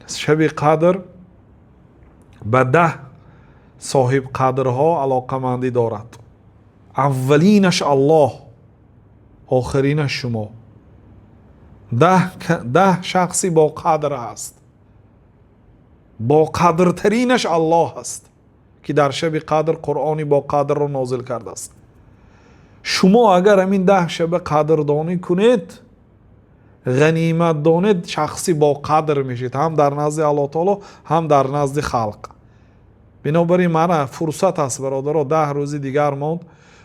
شب قدر به 10 صاحب قدرها علاقمندی دارد. اولینش الله، آخرینش شما. 10 شخصی با قدر است. با قدرترینش الله است که در شب قدر قرآنی با قدر را نازل کرده است. شما اگر همین 10 شب قدردانی کنید، غنیمت دانید، شخصی با قدر میشید، هم در نزد الله تعالی هم در نزد خلق. بنابراین من فرصت است برادرها، 10 روز دیگر ماند.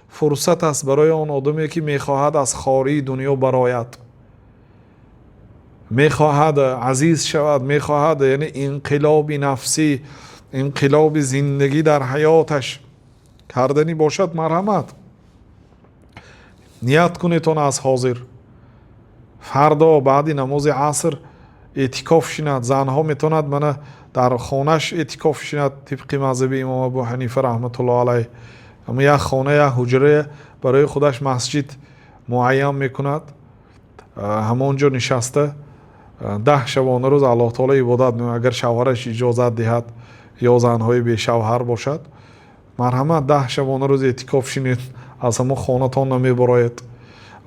فرصت است برای آن آدمی که میخواهد از خاری دنیا برآید، میخواهد عزیز شود، میخواهد یعنی انقلاب نفسی، انقلاب زندگی در حیاتش کردنی باشد، مرحمت نیت کنیتون از حاضر. فردا بعد نماز عصر اعتکاف شیند. زنها میتوند من در خانهش اعتکاف شیند طبق مذهب امام ابو حنیفه رحمت الله علیه. اما یک خانه یک حجره برای خودش مسجد معین میکند، همونجا نشسته 10 شبانه روز الله تعالی عبادت میکند. اگر شوهرش اجازت دهد یا زنهای بی شوهر باشد، مرحمت 10 شبانه روز اعتکاف شینید، از همون خانه تان نمیبراید.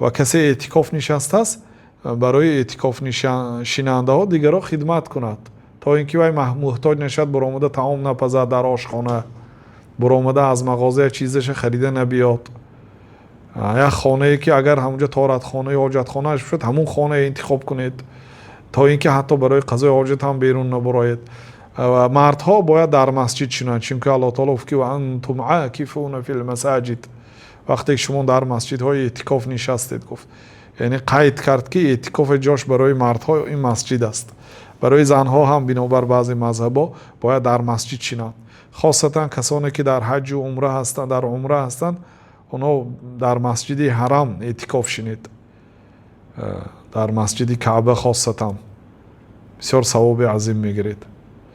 و کسی اعتکاف نشسته است، برای اعتکاف شیننده ها دیگرها خدمت کند تا اینکه وی محتاج نشد برآمده طعام نپزد در آشخانه، برآمده از مغازه چیزش خریده نبیاد. یک خانه ای که اگر همونجا طهارت خانه یا حاجت خانه اش شد، همون خانه انتخاب کنید تا اینکه حتی برای قضای حاجت هم بیرون نبراید. و مردها باید در مسجد شینند، چون که الله تعالی گفت و انتم عاکفون فی المساجد، وقتی شما در مسجد های اعتکاف نشستید، گفت یعنی قید کرد که اعتکاف جاش برای مردها این مسجد است. برای زنها هم بنابر بعضی مذهب‌ها باید در مسجد شینند. خاصتا کسانی که در حج و عمره هستند، در عمره هستند، اونا در مسجد حرم اعتکاف شینید، در مسجد کعبه خاصتا بسیار ثواب عظیم میگیرید.